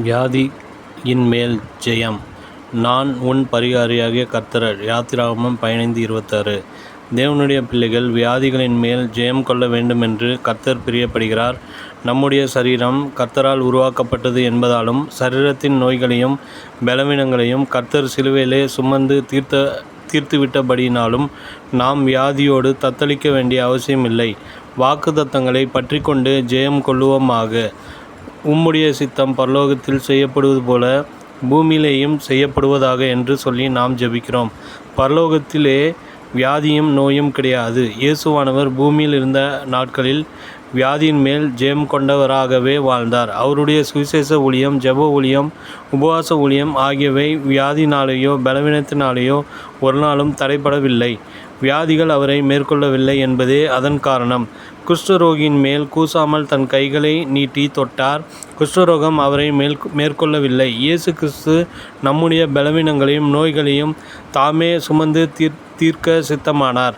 வியாதியின் மேல் ஜெயம். நான் உன் பரிகாரியாகிய கர்த்தர். யாத்திராகமம் 15:26. தேவனுடைய பிள்ளைகள் வியாதிகளின் மேல் ஜெயம் கொள்ள வேண்டுமென்று கர்த்தர் பிரியப்படுகிறார். நம்முடைய சரீரம் கர்த்தரால் உருவாக்கப்பட்டது என்பதாலும் சரீரத்தின் நோய்களையும் பலவீனங்களையும் கர்த்தர் சிலுவையிலே சுமந்து தீர்த்துவிட்டபடியினாலும் நாம் வியாதியோடு தத்தளிக்க வேண்டிய அவசியமில்லை. வாக்குத்தத்தங்களை பற்றி கொண்டு ஜெயம் கொள்ளுவோமாக. உம்முடைய சித்தம் பரலோகத்தில் செய்யப்படுவது போல பூமியிலேயும் செய்யப்படுவதாக என்று சொல்லி நாம் ஜெபிக்கிறோம். பரலோகத்திலே வியாதியும் நோயும் கிடையாது. இயேசுவானவர் பூமியில் இருந்த நாட்களில் வியாதியின் மேல் ஜெயம் கொண்டவராகவே வாழ்ந்தார். அவருடைய சுவிசேஷ ஊழியம், ஜெப ஊழியம், உபவாச ஊழியம் ஆகியவை வியாதினாலேயோ பலவீனத்தினாலேயோ ஒரு நாளும் தடைபடவில்லை. வியாதிகள் அவரை மேற்கொள்ளவில்லை என்பதே அதன் காரணம். குஷ்டரோகியின் மேல் கூசாமல் தன் கைகளை நீட்டி தொட்டார். குஷ்டரோகம் அவரை மேற்கொள்ளவில்லை. இயேசு கிறிஸ்து நம்முடைய பலவீனங்களையும் நோய்களையும் தாமே சுமந்து தீர்க்க சித்தமானார்.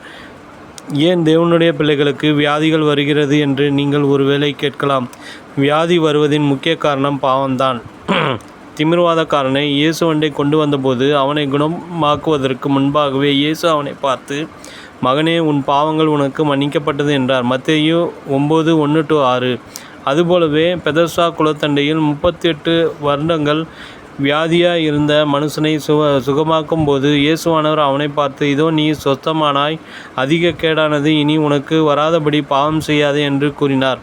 ஏன் தேவனுடைய பிள்ளைகளுக்கு வியாதிகள் வருகிறது என்று நீங்கள் ஒருவேளை கேட்கலாம். வியாதி வருவதின் முக்கிய காரணம் பாவம்தான். திமிர்வாதக்காரனை இயேசுவண்டை கொண்டு வந்தபோது அவனை குணமாக்குவதற்கு முன்பாகவே இயேசு அவனை பார்த்து, மகனே, உன் பாவங்கள் உனக்கு மன்னிக்கப்பட்டது என்றார். மத்தேயு 9:1-6. அதுபோலவே பெதஸ்தா குளத்தண்டையில் 38 வருடங்கள் வியாதியாய் இருந்த மனுஷனை சுகமாக்கும் போது இயேசுவானவர் அவனை பார்த்து, இதோ நீ சொஸ்தமானாய், அதிக கேடானது இனி உனக்கு வராதபடி பாவம் செய்யாதே என்று கூறினார்.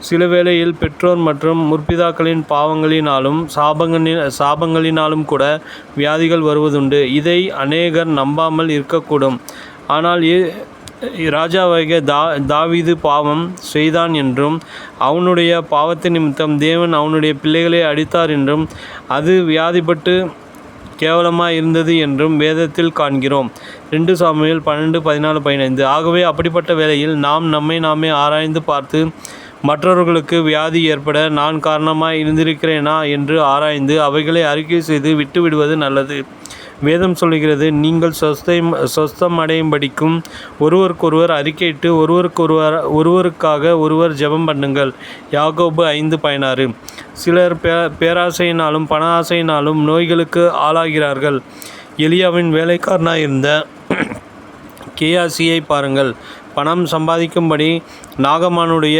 சில வேளையில் பெற்றோர் மற்றும் முற்பிதாக்களின் பாவங்களினாலும் சாபங்களினாலும் கூட வியாதிகள் வருவதுண்டு. இதை அநேகர் நம்பாமல் இருக்கக்கூடும். ஆனால் ராஜாவாகிய தாவீது பாவம் செய்தான் என்றும் அவனுடைய பாவத்தின் நிமித்தம் தேவன் அவனுடைய பிள்ளைகளை அடித்தார் என்றும் அது வியாதிப்பட்டு கேவலமாக இருந்தது என்றும் வேதத்தில் காண்கிறோம். 2 சாமுவேல் 12:14-15. ஆகவே அப்படிப்பட்ட வேளையில் நாம் நம்மை நாமே ஆராய்ந்து பார்த்து மற்றவர்களுக்கு வியாதி ஏற்பட நான் காரணமாய் இருந்திருக்கிறேனா என்று ஆராய்ந்து அவைகளை அறிக்கை செய்து விட்டு விடுவது நல்லது. வேதம் சொல்கிறது, நீங்கள் சொஸ்தம் அடையும்படிக்கும் ஒருவருக்கொருவர் அறிக்கையிட்டு ஒருவருக்காக ஒருவர் ஜெபம் பண்ணுங்கள். யாக்கோபு 5:16. சிலர் பேராசையினாலும் பண ஆசையினாலும் நோய்களுக்கு ஆளாகிறார்கள். எலியாவின் வேலைக்காரனாயிருந்த கேயாசியை பாருங்கள். பணம் சம்பாதிக்கும்படி நாகமானுடைய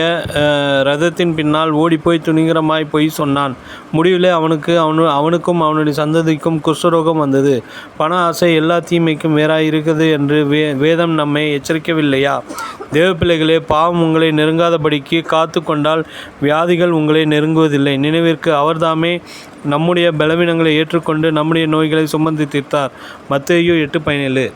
இரதத்தின் பின்னால் ஓடிப்போய் துணிகரமாய் பொய் சொன்னான். முடிவில் அவனுக்கும் அவனுடைய சந்ததிக்கும் குஷ்டரோகம் வந்தது. பண ஆசை எல்லா தீமைக்கும் வேறாய் இருக்கிறது என்று வேதம் நம்மை எச்சரிக்கவில்லையா? தேவ பிள்ளைகளே, பாவம் உங்களை நெருங்காதபடிக்கு காத்து கொண்டால் வியாதிகள் உங்களை நெருங்குவதில்லை. நினைவிற்கு, அவர்தாமே நம்முடைய பலவீனங்களை ஏற்றுக்கொண்டு நம்முடைய நோய்களை சுமந்து தீர்த்தார். மத்தேயு 8:17.